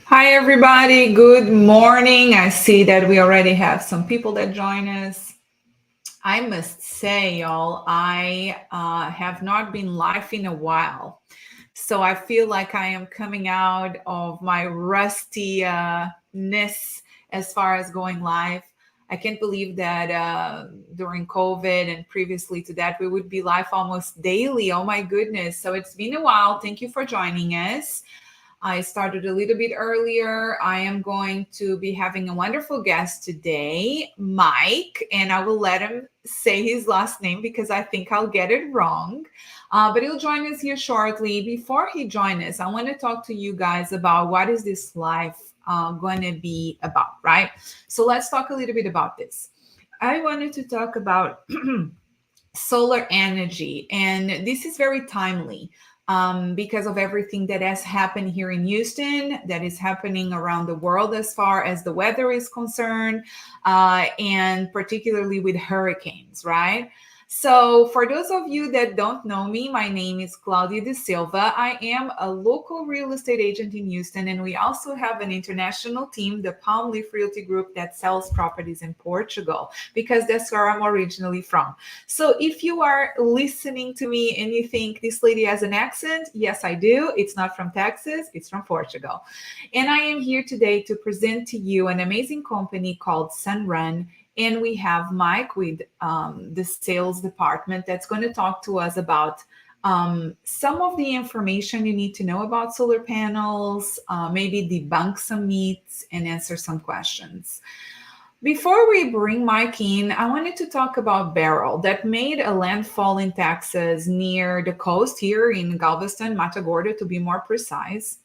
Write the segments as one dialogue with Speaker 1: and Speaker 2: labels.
Speaker 1: Hi, everybody. Good morning. I see that we already have some people that join us. I must say, y'all, I have not been live in a while. So I feel like I am coming out of my rusty-ness as far as going live. I can't believe that during COVID and previously to that, we would be live almost daily. Oh my goodness. So it's been a while. Thank you for joining us. I started a little bit earlier. I am going to be having a wonderful guest today, Mike, and I will let him say his last name because I think I'll get it wrong. But he'll join us here shortly. Before he joins us, I want to talk to you guys about what is this life going to be about, right? So let's talk a little bit about this. I wanted to talk about solar energy, and this is very timely because of everything that has happened here in Houston, that is happening around the world as far as the weather is concerned, and particularly with hurricanes, right? So, for those of you that don't know me, my name is Claudia de Silva. I am a local real estate agent in Houston, and we also have an international team, the Palm Leaf Realty Group, that sells properties in Portugal, because that's where I'm originally from. So if you are listening to me and you think this lady has an accent, yes, I do. It's not from Texas, it's from Portugal. And I am here today to present to you an amazing company called SunRun. And we have Mike with the sales department that's going to talk to us about some of the information you need to know about solar panels, maybe debunk some myths and answer some questions. Before we bring Mike in, I wanted to talk about Beryl that made a landfall in Texas near the coast here in Galveston, Matagorda to be more precise.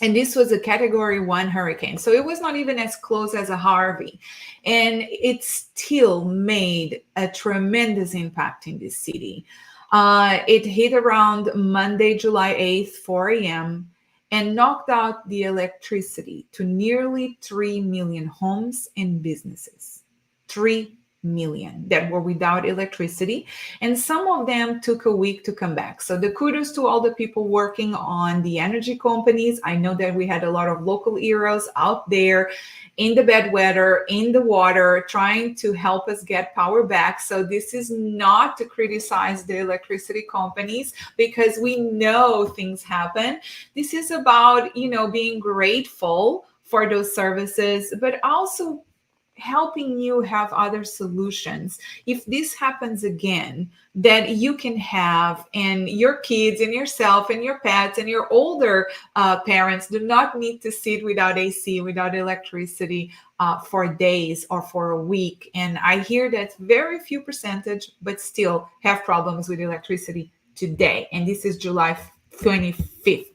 Speaker 1: And this was a category 1 hurricane. So it was not even as close as a Harvey. And it still made a tremendous impact in this city. It hit around Monday, July 8th, 4 a.m., and knocked out the electricity to nearly 3 million homes and businesses. 3 million that were without electricity, and some of them took a week to come back. So the kudos to all the people working on the energy companies. I know that we had a lot of local heroes out there in the bad weather, in the water, trying to help us get power back. So this is not to criticize the electricity companies because we know things happen. This is about, being grateful for those services, but also helping you have other solutions if this happens again, that you can have, and your kids and yourself and your pets and your older parents do not need to sit without AC, without electricity for days or for a week. And I hear that very few percentage but still have problems with electricity today, and this is July 25th.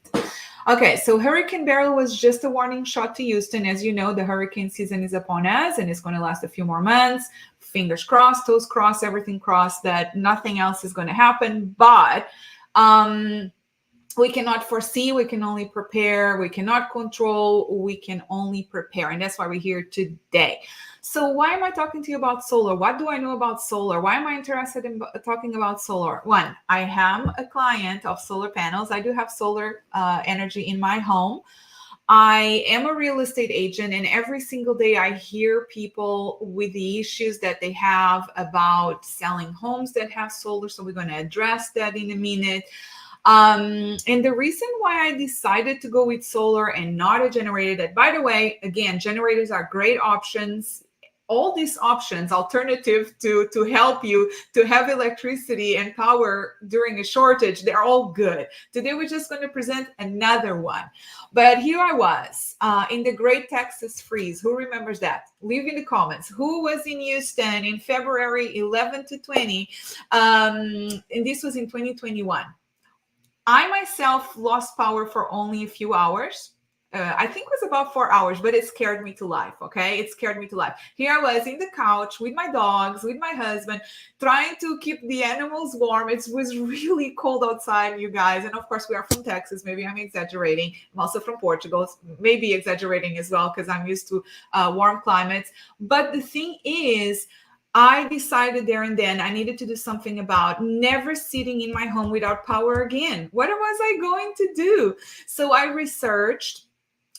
Speaker 1: Okay, so Hurricane Beryl was just a warning shot to Houston. As you know, the hurricane season is upon us and it's going to last a few more months. Fingers crossed, toes crossed, everything crossed that nothing else is going to happen. But We cannot foresee, we can only prepare, we cannot control, we can only prepare. And that's why we're here today. So why am I talking to you about solar? What do I know about solar? Why am I interested in talking about solar? One, I am a client of solar panels. I do have solar energy in my home. I am a real estate agent, and every single day I hear people with the issues that they have about selling homes that have solar. So we're going to address that in a minute. And the reason why I decided to go with solar and not a generator, that by the way, again, generators are great options. All these options, alternative to help you to have electricity and power during a shortage, they're all good. Today, we're just going to present another one. But here I was in the Great Texas Freeze. Who remembers that? Leave in the comments. Who was in Houston in February 11 to 20? And this was in 2021. I myself lost power for only a few hours. I think it was about 4 hours, but it scared me to life. Okay. It scared me to life. Here I was in the couch with my dogs, with my husband, trying to keep the animals warm. It was really cold outside, you guys. And of course, we are from Texas. Maybe I'm exaggerating. I'm also from Portugal, maybe exaggerating as well, because I'm used to warm climates. But the thing is, I decided there and then I needed to do something about never sitting in my home without power again. What was I going to do? So I researched.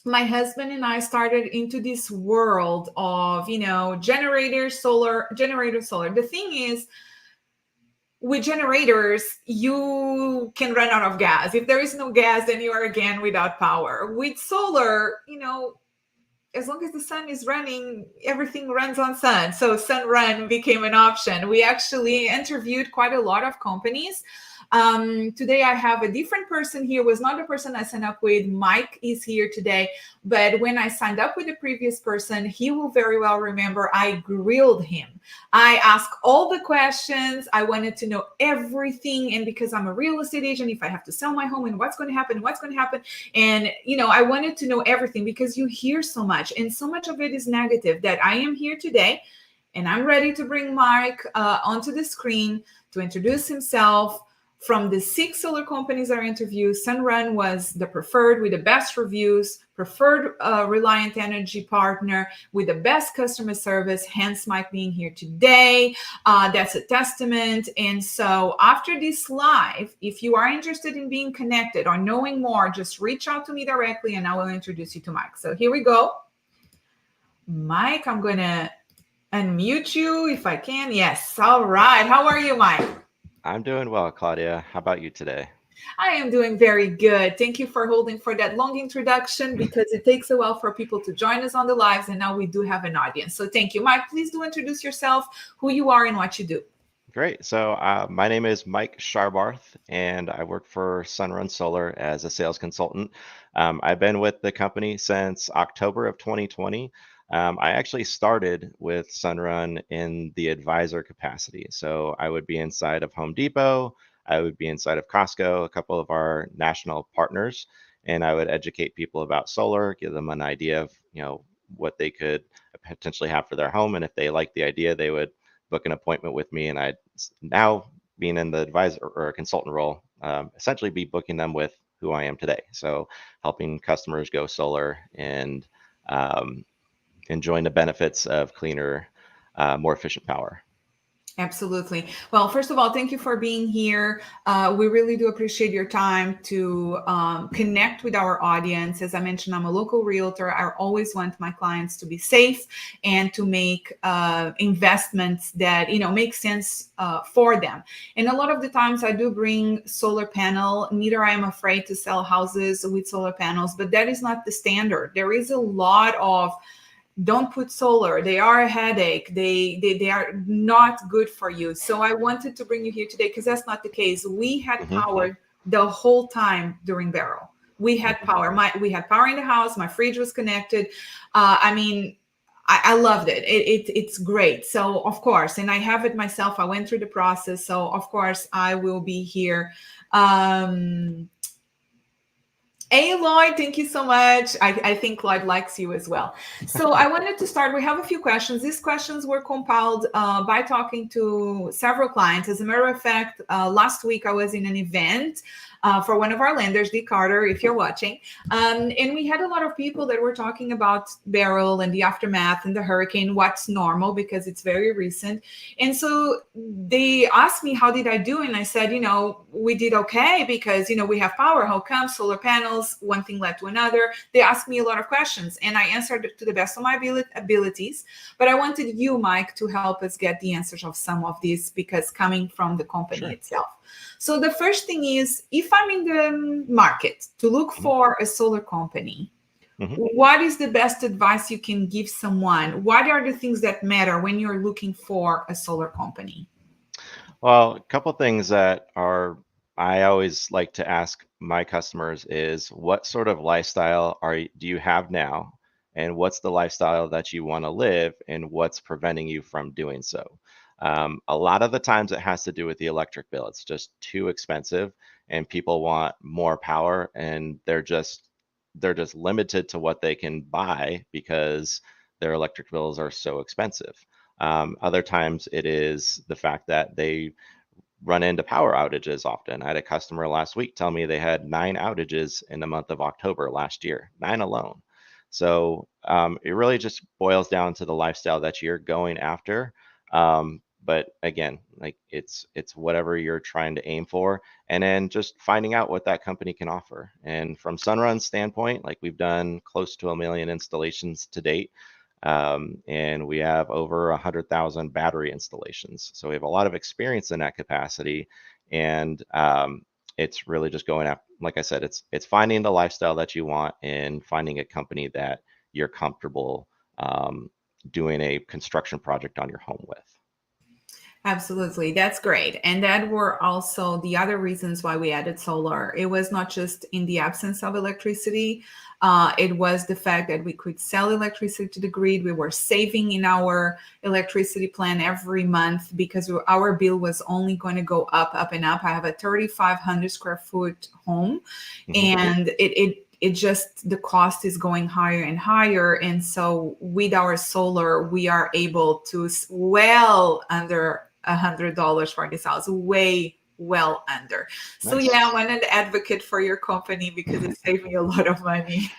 Speaker 1: My husband and I started into this world of, generator, solar. The thing is, with generators, you can run out of gas. If there is no gas, then you are again without power. With solar, as long as the sun is running, everything runs on sun. So SunRun became an option. We actually interviewed quite a lot of companies. Today I have a different person here. It was not the person I signed up with. Mike is here today. But when I signed up with the previous person, he will very well remember I grilled him. I asked all the questions. I wanted to know everything. And because I'm a real estate agent, if I have to sell my home and what's going to happen. And, I wanted to know everything because you hear so much. And so much of it is negative that I am here today. And I'm ready to bring Mike onto the screen to introduce himself. From the 6 solar companies I interviewed, SunRun was the preferred with the best reviews, preferred reliant energy partner with the best customer service, hence Mike being here today. That's a testament. And so after this live, if you are interested in being connected or knowing more, just reach out to me directly and I will introduce you to Mike. So here we go. Mike, I'm going to unmute you if I can. Yes. All right. How are you, Mike?
Speaker 2: I'm doing well, Claudia. How about you today?
Speaker 1: I am doing very good. Thank you for holding for that long introduction because it takes a while for people to join us on the lives, and now we do have an audience. So thank you. Mike, please do introduce yourself, who you are and what you do.
Speaker 2: Great. So my name is Mike Sharbarth, and I work for SunRun Solar as a sales consultant. I've been with the company since October of 2020. I actually started with SunRun in the advisor capacity. So I would be inside of Home Depot, I would be inside of Costco, a couple of our national partners, and I would educate people about solar, give them an idea of, what they could potentially have for their home. And if they liked the idea, they would book an appointment with me. And I'd now, being in the advisor or consultant role, essentially be booking them with who I am today. So helping customers go solar and enjoying the benefits of cleaner, more efficient power.
Speaker 1: Absolutely. Well, first of all, thank you for being here. We really do appreciate your time to connect with our audience. As I mentioned, I'm a local realtor. I always want my clients to be safe and to make investments that, make sense for them. And a lot of the times I do bring solar panel. Neither I am afraid to sell houses with solar panels, but that is not the standard. There is a lot of don't put solar. They are a headache. They are not good for you. So I wanted to bring you here today because that's not the case. We had power the whole time during Beryl. We had power. We had power in the house. My fridge was connected. I loved it. It's great. So of course, and I have it myself. I went through the process. So of course I will be here. Hey, Lloyd, thank you so much. I think Lloyd likes you as well. So I wanted to start. We have a few questions. These questions were compiled by talking to several clients. As a matter of fact, last week I was in an event for one of our lenders, D. Carter, if you're watching. And we had a lot of people that were talking about Beryl and the aftermath and the hurricane, what's normal because it's very recent. And so they asked me, how did I do? And I said, we did okay because, we have power. How come? Solar panels, one thing led to another. They asked me a lot of questions and I answered to the best of my abilities. But I wanted you, Mike, to help us get the answers of some of these because coming from the company
Speaker 2: Sure.
Speaker 1: itself. So the first thing is, if I'm in the market to look
Speaker 2: Mhm.
Speaker 1: for a solar company,
Speaker 2: Mhm.
Speaker 1: what is the best advice you can give someone? What are the things that matter when you're looking for a solar company?
Speaker 2: Well, a couple things that are I always like to ask my customers is what sort of lifestyle do you have now, and what's the lifestyle that you want to live, and what's preventing you from doing so? A lot of the times it has to do with the electric bill. It's just too expensive, and people want more power, and they're just limited to what they can buy because their electric bills are so expensive. Other times it is the fact that they run into power outages often. I had a customer last week tell me they had 9 outages in the month of October last year, 9 alone. So it really just boils down to the lifestyle that you're going after. But again, like it's whatever you're trying to aim for, and then just finding out what that company can offer. And from Sunrun's standpoint, like we've done close to 1 million installations to date. And we have over 100,000 battery installations. So we have a lot of experience in that capacity. And it's really just going after, like I said, it's finding the lifestyle that you want and finding a company that you're comfortable doing a construction project on your home with.
Speaker 1: Absolutely. That's great. And that were also the other reasons why we added solar. It was not just in the absence of electricity, it was the fact that we could sell electricity to the grid. We were saving in our electricity plan every month because our bill was only going to go up, up, and up. I have a 3,500 square foot home,
Speaker 2: Hmm.
Speaker 1: and it just the cost is going higher and higher. And so with our solar we are able to well under $100 for this house, way well under. So
Speaker 2: Nice.
Speaker 1: yeah, I'm an advocate for your company because it saved me a lot of money.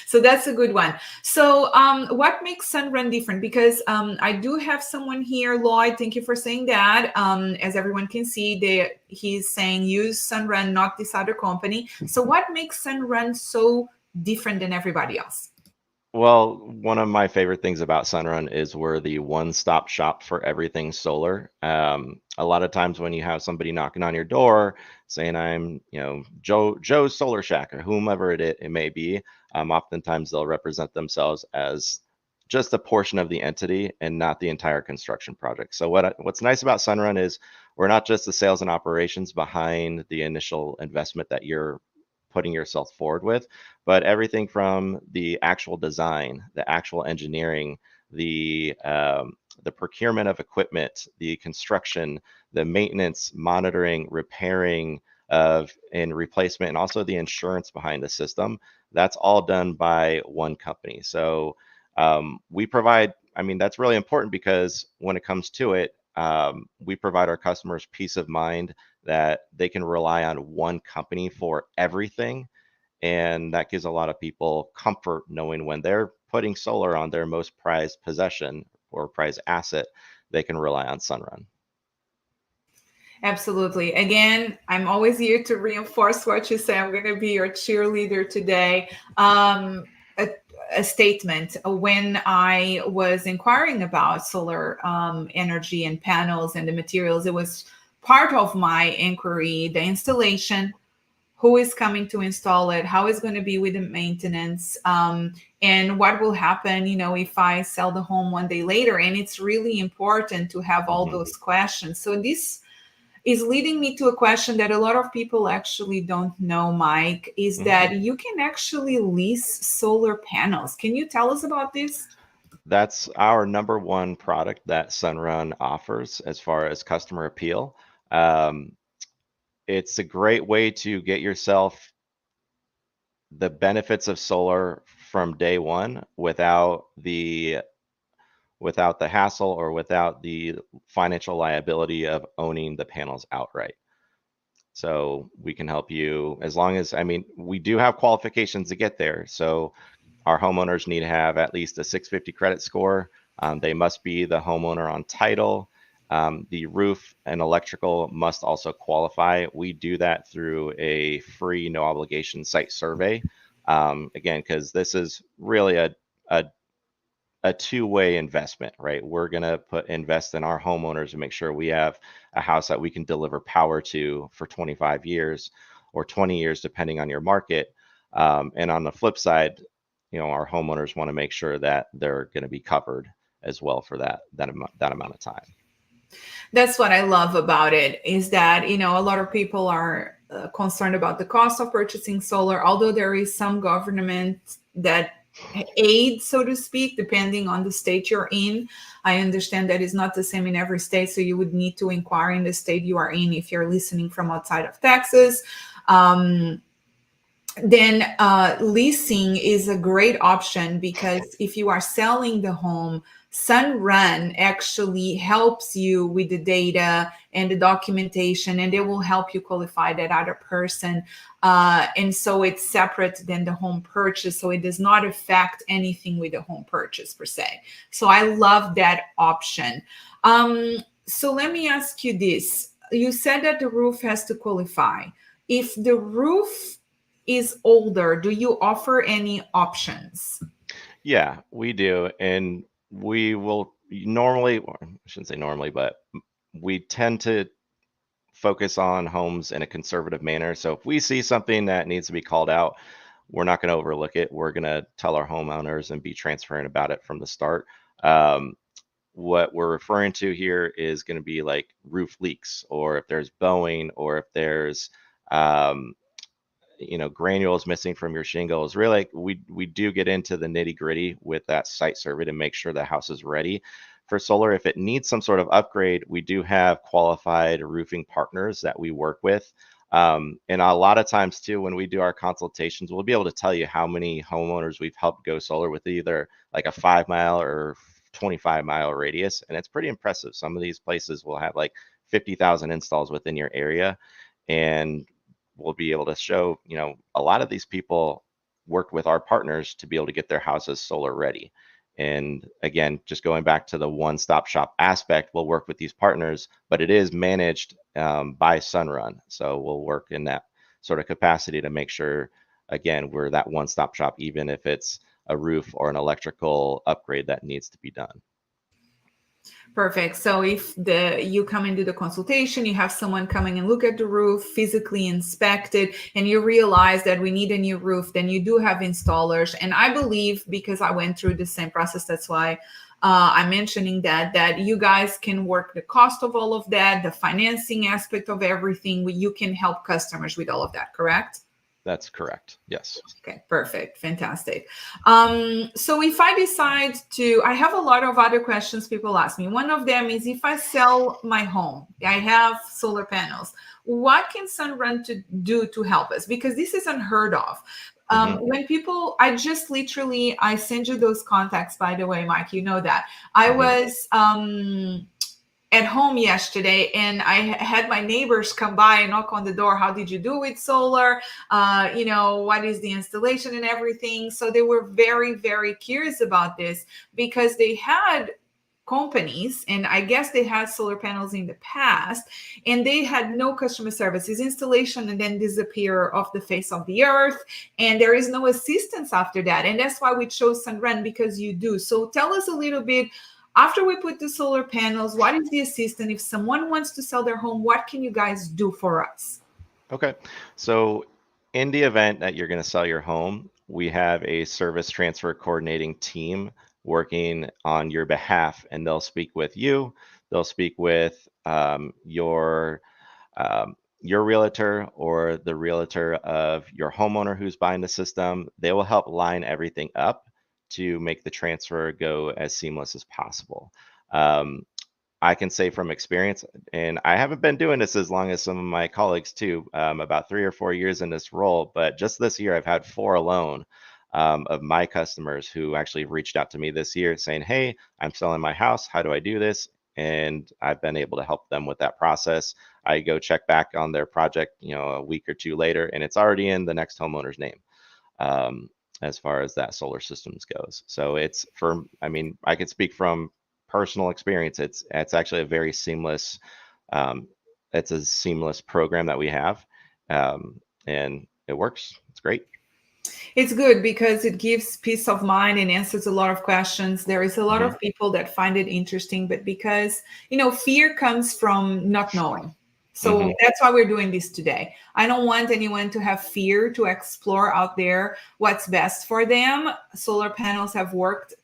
Speaker 1: So that's a good one. So what makes Sunrun different? Because I do have someone here, Lloyd. Thank you for saying that. As everyone can see, he's saying use Sunrun, not this other company. So what makes Sunrun so different than everybody else?
Speaker 2: Well, one of my favorite things about Sunrun is we're the one-stop shop for everything solar. A lot of times when you have somebody knocking on your door saying, "I'm, Joe's Solar Shack," or whomever it may be, oftentimes they'll represent themselves as just a portion of the entity and not the entire construction project. So what's nice about Sunrun is we're not just the sales and operations behind the initial investment that you're putting yourself forward with, but everything from the actual design, the actual engineering, the procurement of equipment, the construction, the maintenance, monitoring, repairing of and replacement, and also the insurance behind the system. That's all done by one company. So we provide. I mean, that's really important because when it comes to it, we provide our customers peace of mind that they can rely on one company for everything, and that gives a lot of people comfort knowing when they're putting solar on their most prized possession or prized asset, they can rely on Sunrun.
Speaker 1: Absolutely. Again, I'm always here to reinforce what you say. I'm going to be your cheerleader today. A, a statement when I was inquiring about solar energy and panels and the materials, it was part of my inquiry, the installation, who is coming to install it, how is going to be with the maintenance, and what will happen, if I sell the home one day later. And it's really important to have all
Speaker 2: Hmm.
Speaker 1: those questions. So this is leading me to a question that a lot of people actually don't know, Mike, is
Speaker 2: Hmm.
Speaker 1: that you can actually lease solar panels. Can you tell us about this?
Speaker 2: That's our number one product that Sunrun offers as far as customer appeal. Um, it's a great way to get yourself the benefits of solar from day one without the hassle or without the financial liability of owning the panels outright. So we can help you as long as, I mean, we do have qualifications to get there. So our homeowners need to have at least a 650 credit score. They must be the homeowner on title. The roof and electrical must also qualify. We do that through a free, no obligation site survey. Again, because this is really a a two-way investment, right? We're going to invest in our homeowners and make sure we have a house that we can deliver power to for 25 years or 20 years, depending on your market. And on the flip side, our homeowners want to make sure that they're going to be covered as well for that amount of time.
Speaker 1: That's what I love about it, is that, a lot of people are concerned about the cost of purchasing solar, although there is some government that aid, so to speak, depending on the state you're in. I understand that is not the same in every state, so you would need to inquire in the state you are in if you're listening from outside of Texas. Then leasing is a great option, because if you are selling the home, SunRun actually helps you with the data and the documentation, and they will help you qualify that other person. And so it's separate than the home purchase, so it does not affect anything with the home purchase per se. So I love that option. So let me ask you this. You said that the roof has to qualify. If the roof is older, do you offer any options?
Speaker 2: Yeah, we do. And we will normally, or I shouldn't say normally, but we tend to focus on homes in a conservative manner. So if we see something that needs to be called out, we're not going to overlook it. We're going to tell our homeowners and be transparent about it from the start. What we're referring to here is going to be like roof leaks, or if there's bowing, or if there's granules missing from your shingles. Really, we do get into the nitty gritty with that site survey to make sure the house is ready for solar. If it needs some sort of upgrade, we do have qualified roofing partners that we work with. And a lot of times too, when we do our consultations, we'll be able to tell you how many homeowners we've helped go solar with either like a 5 mile or 25-mile radius. And it's pretty impressive. Some of these places will have like 50,000 installs within your area. And we'll be able to show, a lot of these people work with our partners to be able to get their houses solar ready. And again, just going back to the one-stop shop aspect, we'll work with these partners, but it is managed by SunRun. So we'll work in that sort of capacity to make sure, again, we're that one-stop shop, even if it's a roof or an electrical upgrade that needs to be done.
Speaker 1: Perfect. So if you come and do the consultation, you have someone coming and look at the roof, physically inspect it, and you realize that we need a new roof, then you do have installers. And I believe, because I went through the same process, that's why I'm mentioning that you guys can work the cost of all of that, the financing aspect of everything. You can help customers with all of that, correct?
Speaker 2: That's correct. Yes.
Speaker 1: Okay, perfect. Fantastic. So if I decide I have a lot of other questions people ask me. One of them is, if I sell my home, I have solar panels, what can SunRun do to help us? Because this is unheard of. When people, I send you those contacts, by the way, Mike, you know that. I was at home yesterday, and I had my neighbors come by and knock on the door. How did you do with solar? What is the installation and everything? So they were very, very curious about this, because they had companies, and I guess they had solar panels in the past, and they had no customer services, installation, and then disappear off the face of the earth, and there is no assistance after that. And that's why we chose SunRun, because you do. So tell us a little bit, after we put the solar panels, what is the assistance? If someone wants to sell their home, what can you guys do for us?
Speaker 2: Okay. So in the event that you're going to sell your home, we have a service transfer coordinating team working on your behalf, and they'll speak with you. They'll speak with your realtor or the realtor of your homeowner who's buying the system. They will help line everything up to make the transfer go as seamless as possible. I can say from experience, and I haven't been doing this as long as some of my colleagues too, about 3 or 4 years in this role, but just this year I've had four alone of my customers who actually reached out to me this year saying, "Hey, I'm selling my house. How do I do this?" And I've been able to help them with that process. I go check back on their project, a week or two later, and it's already in the next homeowner's name, um, as far as that solar systems goes. So it's for, I mean, I could speak from personal experience. It's actually a very seamless, um, it's a seamless program that we have, and it works. It's great.
Speaker 1: It's good because it gives peace of mind and answers a lot of questions. There is a lot
Speaker 2: Hmm.
Speaker 1: of people that find it interesting, but because, fear comes from not knowing. So
Speaker 2: Hmm.
Speaker 1: that's why we're doing this today. I don't want anyone to have fear to explore out there what's best for them. Solar panels have worked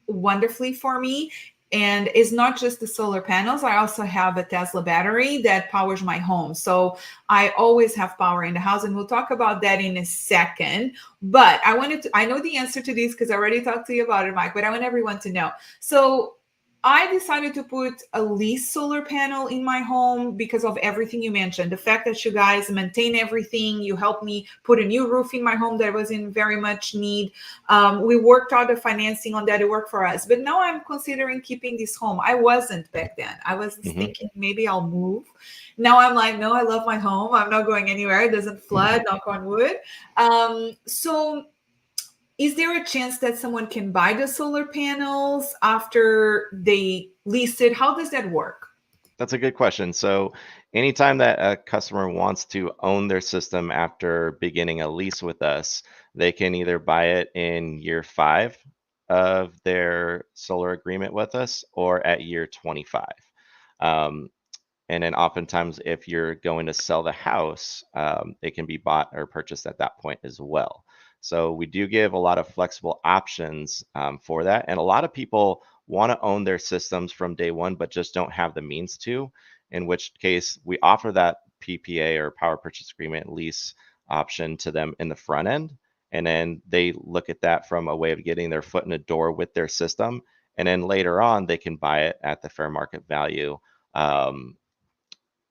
Speaker 1: wonderfully for me. And it's not just the solar panels. I also have a Tesla battery that powers my home. So I always have power in the house. And we'll talk about that in a second. But I know the answer to this because I already talked to you about it, Mike, but I want everyone to know. So I decided to put a lease solar panel in my home because of everything you mentioned. The fact that you guys maintain everything, you helped me put a new roof in my home that was in very much need. We worked out the financing on that, it worked for us. But now I'm considering keeping this home. I wasn't back then. I was
Speaker 2: Hmm.
Speaker 1: thinking maybe I'll move. Now I'm like, no, I love my home. I'm not going anywhere. It doesn't flood, knock on wood. So is there a chance that someone can buy the solar panels after they lease it? How does that work?
Speaker 2: That's a good question. So, anytime that a customer wants to own their system after beginning a lease with us, they can either buy it in year 5 of their solar agreement with us or at year 25. Um, and then oftentimes, if you're going to sell the house, it can be bought or purchased at that point as well. So we do give a lot of flexible options for that. And a lot of people want to own their systems from day one, but just don't have the means to, in which case we offer that PPA or power purchase agreement lease option to them in the front end. And then they look at that from a way of getting their foot in the door with their system. And then later on, they can buy it at the fair market value. Um,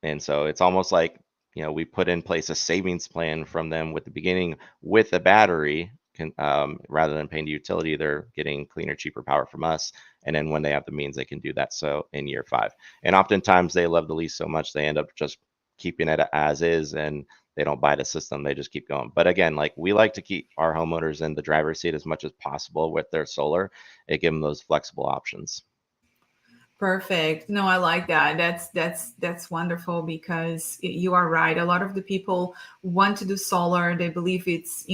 Speaker 2: and so it's almost like, we put in place a savings plan from them with the beginning with the battery, rather than paying the utility, they're getting cleaner, cheaper power from us. And then when they have the means, they can do that. So in year 5, and oftentimes they love the lease so much, they end up just keeping it as is and they don't buy the system. They just keep going. But again, like we like to keep our homeowners in the driver's seat as much as possible with their solar and give them those flexible options.
Speaker 1: Perfect. No, I like that. That's wonderful because you are right. A lot of the people want to do solar. They believe it's,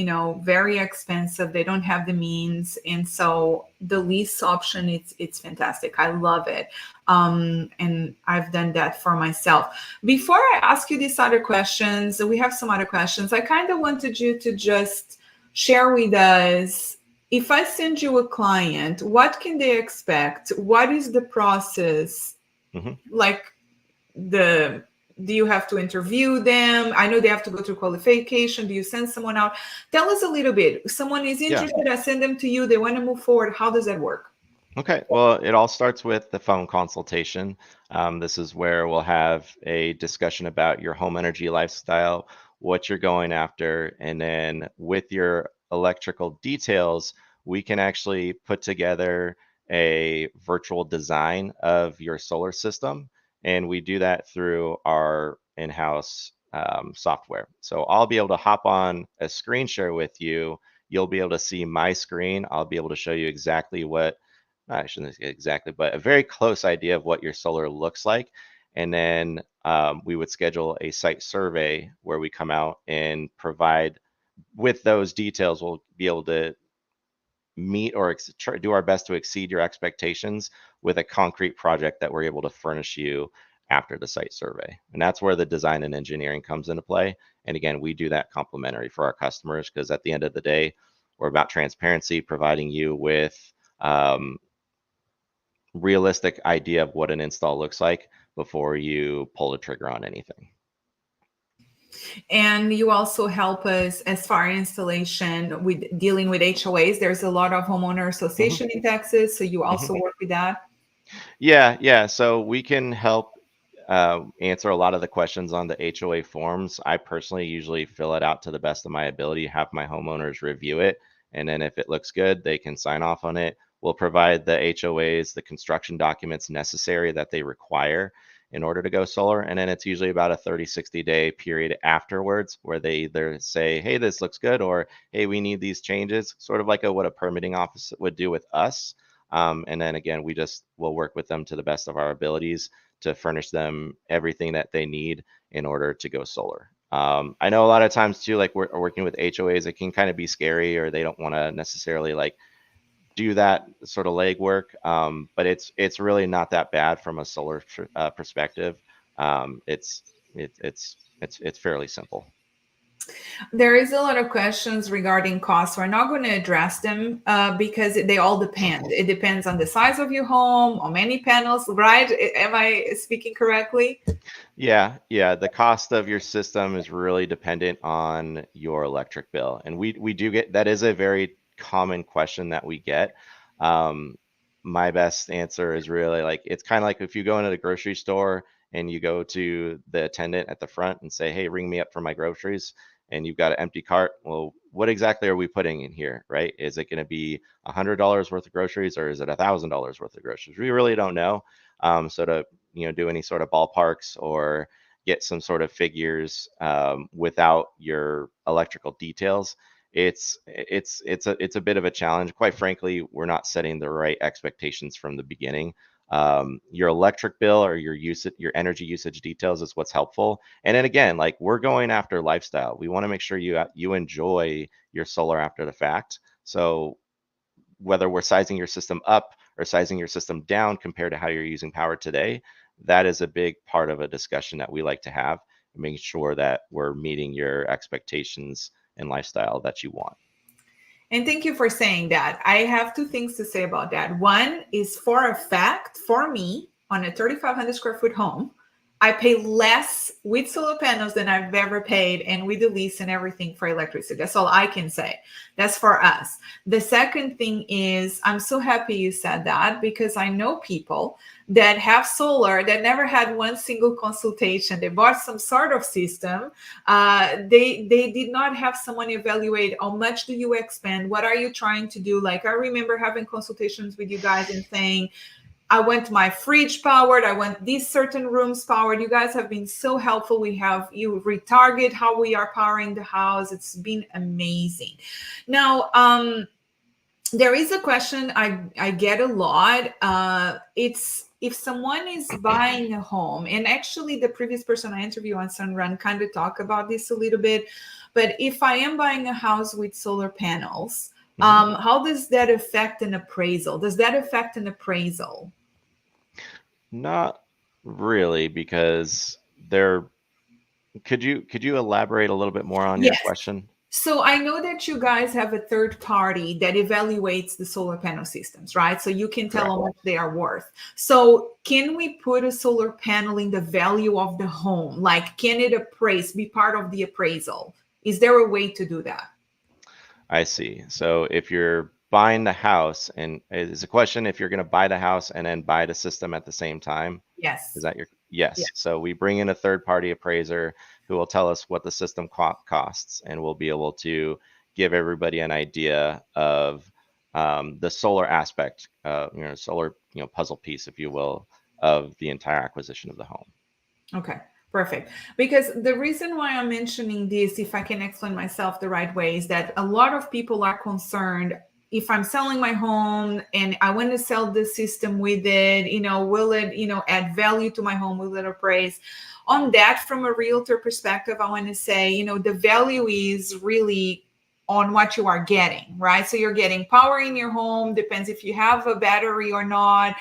Speaker 1: very expensive. They don't have the means. And so the lease option, it's fantastic. I love it. And I've done that for myself. Before I ask you these other questions, we have some other questions. I kind of wanted you to just share with us, if I send you a client, what can they expect? What is the process?
Speaker 2: Hmm.
Speaker 1: Like the do you have to interview them? I know they have to go through qualification. Do you send someone out? Tell us a little bit. Someone is
Speaker 2: Yeah.
Speaker 1: interested, I send them to you, they want to move forward. How does that work?
Speaker 2: Okay, well, it all starts with the phone consultation. This is where we'll have a discussion about your home energy lifestyle, what you're going after, and then with your electrical details, we can actually put together a virtual design of your solar system. And we do that through our in-house software. So I'll be able to hop on a screen share with you. You'll be able to see my screen. I'll be able to show you exactly what, I shouldn't say exactly, but a very close idea of what your solar looks like. And then we would schedule a site survey where we come out and provide, with those details, we'll be able to meet or do our best to exceed your expectations with a concrete project that we're able to furnish you after the site survey. And that's where the design and engineering comes into play. And again, we do that complimentary for our customers because at the end of the day, we're about transparency, providing you with um, realistic idea of what an install looks like before you pull the trigger on anything.
Speaker 1: And you also help us as far as installation with dealing with HOAs. There's a lot of homeowner
Speaker 2: Hmm.
Speaker 1: association in Texas, so you
Speaker 2: Hmm.
Speaker 1: also work with that.
Speaker 2: Yeah, yeah. So we can help answer a lot of the questions on the HOA forms. I personally usually fill it out to the best of my ability, have my homeowners review it, and then if it looks good, they can sign off on it. We'll provide the HOAs the construction documents necessary that they require in order to go solar. And then it's usually about a 30, 60-day period afterwards where they either say, hey, this looks good, or hey, we need these changes, sort of like what a permitting office would do with us. And then again, we just will work with them to the best of our abilities to furnish them everything that they need in order to go solar. I know a lot of times too, like we're working with HOAs, it can kind of be scary, or they don't want to necessarily like do that sort of legwork. But it's really not that bad from a solar perspective. It's it's fairly simple.
Speaker 1: There is a lot of questions regarding costs. We're not going to address them because they all depend. It depends on the size of your home, how many panels, right? Am I speaking correctly?
Speaker 2: Yeah, yeah. The cost of your system is really dependent on your electric bill. And we do get that is a very common question that we get. Um, my best answer is really like it's kind of like if you go into the grocery store and you go to the attendant at the front and say, "Hey, ring me up for my groceries," and you've got an empty cart. Well, what exactly are we putting in here, right? Is it going to be $100 worth of groceries, or is it $1,000 worth of groceries? We really don't know. So to do any sort of ballparks or get some sort of figures without your electrical details, it's a bit of a challenge. Quite frankly, we're not setting the right expectations from the beginning. Your electric bill or your energy usage details is what's helpful. And then again, like we're going after lifestyle. We want to make sure you enjoy your solar after the fact. So whether we're sizing your system up or sizing your system down compared to how you're using power today, that is a big part of a discussion that we like to have, making sure that we're meeting your expectations and lifestyle that you want.
Speaker 1: And thank you for saying that. I have two things to say about that. One is for a fact, for me, on a 3,500 square foot home, I pay less with solar panels than I've ever paid, and with the lease and everything for electricity. That's all I can say. That's for us. The second thing is, I'm so happy you said that because I know people that have solar that never had one single consultation. They bought some sort of system. They did not have someone evaluate how much do you expend, what are you trying to do. Like I remember having consultations with you guys and saying, I want my fridge powered. I want these certain rooms powered. You guys have been so helpful. You retarget how we are powering the house. It's been amazing. Now, there is a question I get a lot. It's if someone is buying a home, and actually the previous person I interviewed on SunRun kind of talked about this a little bit, but if I am buying a house with solar panels,
Speaker 2: Mhm.
Speaker 1: how does that affect an appraisal? Does that affect an appraisal?
Speaker 2: Not really, because they're could you elaborate a little bit more on your
Speaker 1: Yes.
Speaker 2: question?
Speaker 1: So I know that you guys have a third party that evaluates the solar panel systems, right? So you can tell
Speaker 2: Correct.
Speaker 1: how much they are worth. So can we put a solar panel in the value of the home? Like, can it be part of the appraisal? Is there a way to do that?
Speaker 2: I see. So if you're buying the house, and is a question if you're going to buy the house and then buy the system at the same time? Is
Speaker 1: Yes.
Speaker 2: that your
Speaker 1: Yeah.
Speaker 2: yes? So we bring in a third party appraiser who will tell us what the system costs, and we'll be able to give everybody an idea of the solar aspect, solar puzzle piece, if you will, of the entire acquisition of the home.
Speaker 1: Okay, perfect. Because the reason why I'm mentioning this, if I can explain myself the right way, is that a lot of people are concerned if I'm selling my home and I want to sell the system with it, will it, add value to my home? Will it appraise? On that, from a realtor perspective, I want to say, the value is really on what you are getting, right? So you're getting power in your home, depends if you have a battery or not.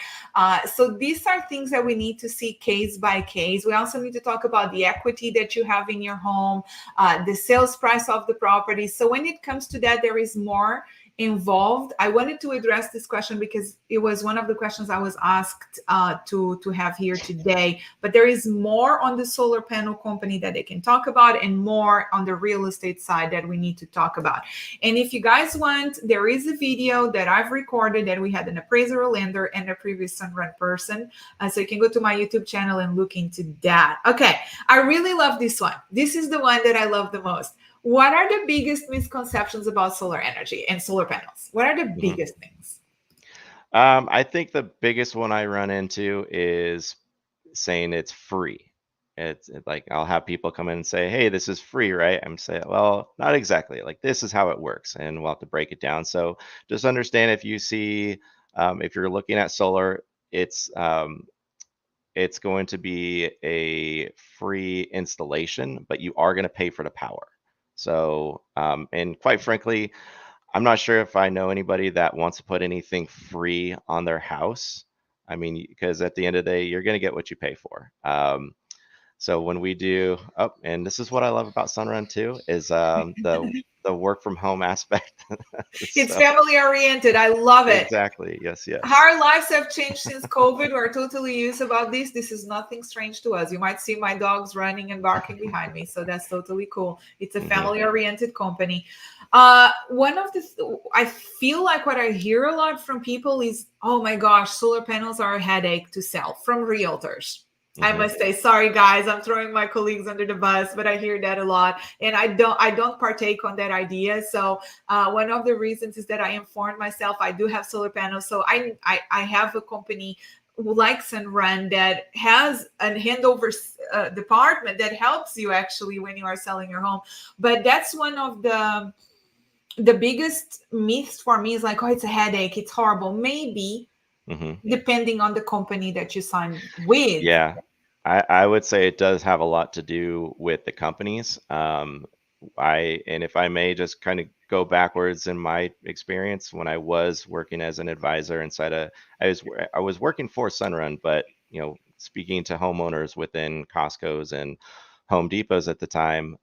Speaker 1: So these are things that we need to see case by case. We also need to talk about the equity that you have in your home, the sales price of the property. So when it comes to that, there is more involved. I wanted to address this question because it was one of the questions I was asked to have here today. But there is more on the solar panel company that they can talk about, and more on the real estate side that we need to talk about. And if you guys want, there is a video that I've recorded that we had an appraiser, a lender, and a previous SunRun person. So you can go to my YouTube channel and look into that. Okay, I really love this one. This is the one that I love the most. What are the biggest misconceptions about solar energy and solar panels? What are the
Speaker 2: Mhm.
Speaker 1: biggest things?
Speaker 2: I think the biggest one I run into is saying it's free. Like I'll have people come in and say, "Hey, this is free, right?" I'm saying, "Well, not exactly. Like this is how it works," and we'll have to break it down. So just understand if you see, if you're looking at solar, it's um, it's going to be a free installation, but you are going to pay for the power. So, and quite frankly, I'm not sure if I know anybody that wants to put anything free on their house. I mean, because at the end of the day, you're going to get what you pay for. So when we do, oh, and this is what I love about SunRun too, is the work from home aspect.
Speaker 1: It's
Speaker 2: So
Speaker 1: family oriented. I love it.
Speaker 2: exactly, yes, yes.
Speaker 1: Our lives have changed since COVID. We're totally used about this. This is nothing strange to us. You might see my dogs running and barking behind me, so that's totally cool. It's a
Speaker 2: Hmm.
Speaker 1: family-oriented company. One of the I feel like what I hear a lot from people is, "Oh my gosh, solar panels are a headache to sell," from realtors. I
Speaker 2: Hmm.
Speaker 1: must say, sorry guys, I'm throwing my colleagues under the bus, but I hear that a lot, and I don't partake on that idea. So one of the reasons is that I informed myself. I do have solar panels, so I have a company who likes and run that has a handover department that helps you actually when you are selling your home. But that's one of the biggest myths for me is like, oh, it's a headache, it's horrible. Maybe
Speaker 2: Hmm.
Speaker 1: depending on the company that you sign with.
Speaker 2: Yeah, I would say it does have a lot to do with the companies. And if I may just kind of go backwards in my experience when I was working as an advisor inside I was working for Sunrun, but speaking to homeowners within Costco's and Home Depots at the time,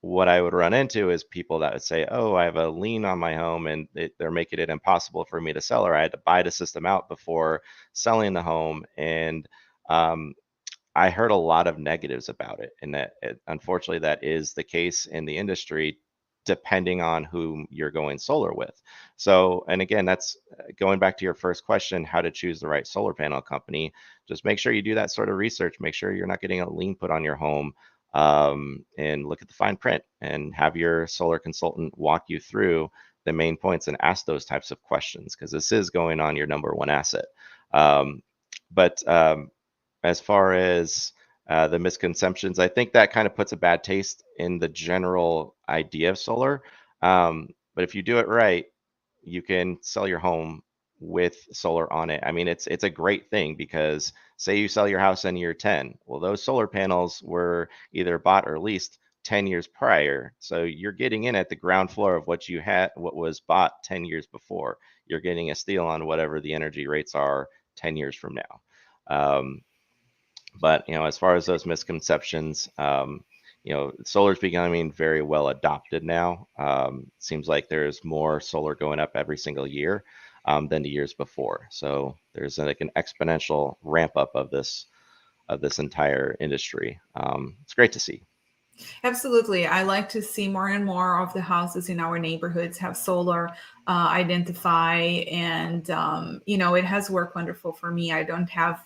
Speaker 2: what I would run into is people that would say, "Oh, I have a lien on my home, and they're making it impossible for me to sell, or I had to buy the system out before selling the home." And um, I heard a lot of negatives about it, and unfortunately that is the case in the industry, depending on whom you're going solar with. So, and again, that's going back to your first question, how to choose the right solar panel company. Just make sure you do that sort of research. Make sure you're not getting a lien put on your home, and look at the fine print, and have your solar consultant walk you through the main points and ask those types of questions, because this is going on your number one asset. But as far as the misconceptions, I think that kind of puts a bad taste in the general idea of solar. But if you do it right, you can sell your home with solar on it. I mean, it's a great thing, because say you sell your house in year 10, well, those solar panels were either bought or leased 10 years prior. So you're getting in at the ground floor of what you had, what was bought 10 years before. You're getting a steal on whatever the energy rates are 10 years from now. Um, but as far as those misconceptions, solar is becoming very well adopted now. Seems like there's more solar going up every single year than the years before. So there's like an exponential ramp up of this entire industry. It's great to see.
Speaker 1: Absolutely. I like to see more and more of the houses in our neighborhoods have solar identify, and it has worked wonderful for me. I don't have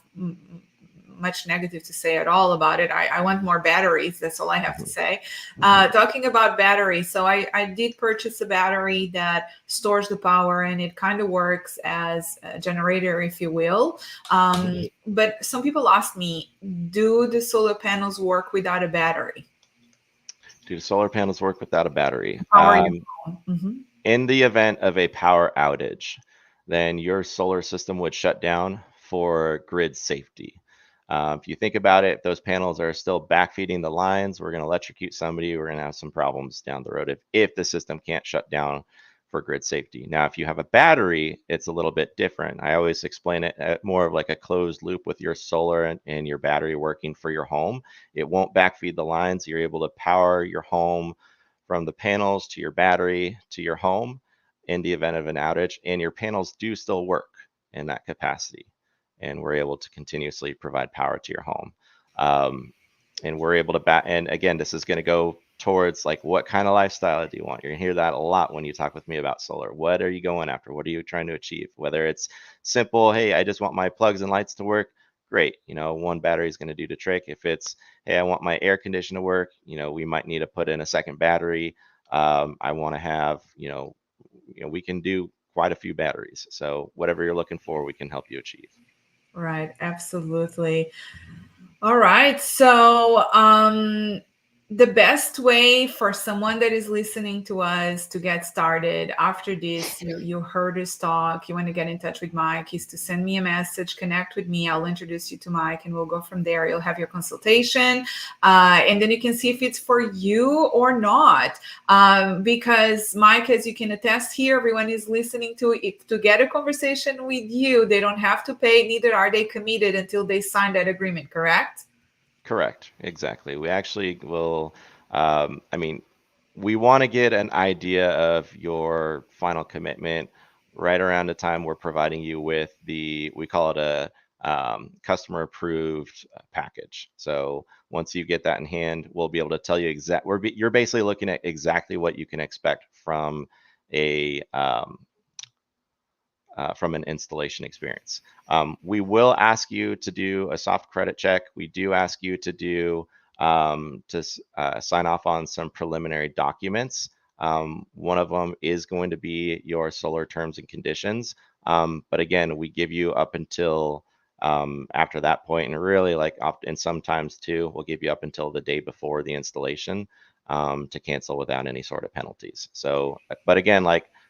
Speaker 1: much negative to say at all about it. I want more batteries. That's all I have to
Speaker 2: Mhm.
Speaker 1: say.
Speaker 2: Mhm.
Speaker 1: Talking about batteries, so I did purchase a battery that stores the power, and it kind of works as a generator, if you will.
Speaker 2: Mhm.
Speaker 1: But some people ask me, do the solar panels work without a battery?
Speaker 2: Do solar panels work without a battery?
Speaker 1: Power your home.
Speaker 2: In the event of a power outage, then your solar system would shut down for grid safety. If you think about it, if those panels are still backfeeding the lines, we're going to electrocute somebody. We're going to have some problems down the road if the system can't shut down for grid safety. Now, if you have a battery, it's a little bit different. I always explain it more of like a closed loop with your solar and your battery working for your home. It won't backfeed the lines. You're able to power your home from the panels to your battery to your home in the event of an outage, and your panels do still work in that capacity. And we're able to continuously provide power to your home. And we're able to and again, this is going to go towards like, what kind of lifestyle do you want? You're gonna hear that a lot when you talk with me about solar. What are you going after? What are you trying to achieve? Whether it's simple, hey, I just want my plugs and lights to work, great. One battery is going to do the trick. If it's, hey, I want my air conditioner to work, we might need to put in a second battery. I want to have, we can do quite a few batteries. So whatever you're looking for, we can help you achieve.
Speaker 1: Right, absolutely. All right. So, the best way for someone that is listening to us to get started after this, you heard us talk, you want to get in touch with Mike, is to send me a message, connect with me. I'll introduce you to Mike and we'll go from there. You'll have your consultation. And then you can see if it's for you or not. Because, Mike, as you can attest here, everyone is listening to get a conversation with you. They don't have to pay, neither are they committed until they sign that agreement, correct?
Speaker 2: Correct. Exactly. We actually will, I mean, we want to get an idea of your final commitment right around the time we're providing you with we call it a customer approved package. So once you get that in hand, we'll be able to tell you you're basically looking at exactly what you can expect from an installation experience. We will ask you to do a soft credit check. We do ask you to sign off on some preliminary documents. One of them is going to be your solar terms and conditions. But again, we give you up until after that point, and really and sometimes too, we'll give you up until the day before the installation to cancel without any sort of penalties. So, but again,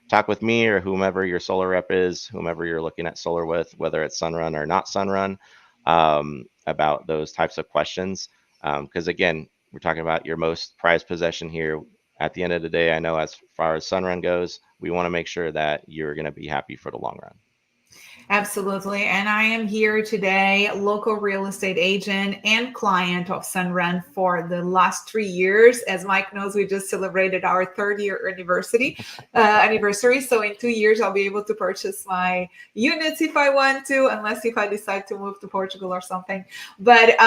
Speaker 2: talk with me or whomever your solar rep is, whomever you're looking at solar with, whether it's SunRun or not SunRun, about those types of questions. Because again, we're talking about your most prized possession here. At the end of the day, I know as far as SunRun goes, we want to make sure that you're going to be happy for the long run.
Speaker 1: Absolutely. And I am here today, local real estate agent and client of SunRun for the last 3 years. As Mike knows, we just celebrated our third year anniversary. So in 2 years, I'll be able to purchase my units if I want to, unless if I decide to move to Portugal or something. But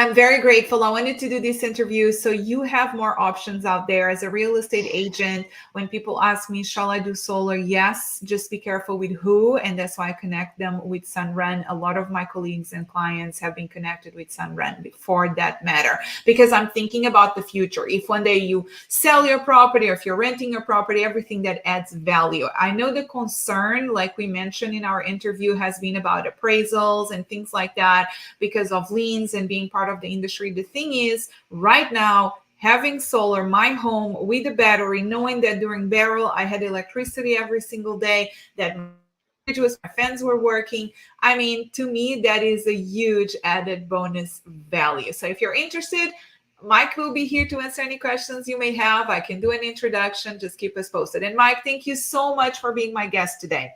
Speaker 1: I'm very grateful. I wanted to do this interview so you have more options out there as a real estate agent. When people ask me, shall I do solar? Yes, just be careful with who. And that's why I connect them with SunRun. A lot of my colleagues and clients have been connected with SunRun for that matter, because I'm thinking about the future. If one day you sell your property or if you're renting your property, everything that adds value. I know the concern, like we mentioned in our interview, has been about appraisals and things like that because of liens and being part of the industry. The thing is, right now, having solar, my home with a battery, knowing that during barrel I had electricity every single day, that my fans were working. I mean, to me, that is a huge added bonus value. So if you're interested, Mike will be here to answer any questions you may have. I can do an introduction. Just keep us posted. And Mike, thank you so much for being my guest today.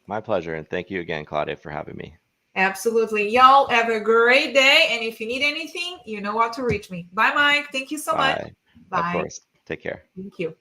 Speaker 2: My pleasure. And thank you again, Claudia, for having me.
Speaker 1: Absolutely. Y'all have a great day. And if you need anything, you know how to reach me. Bye, Mike. Thank you so much.
Speaker 2: Bye. Of
Speaker 1: Bye.
Speaker 2: course. Take care.
Speaker 1: Thank you.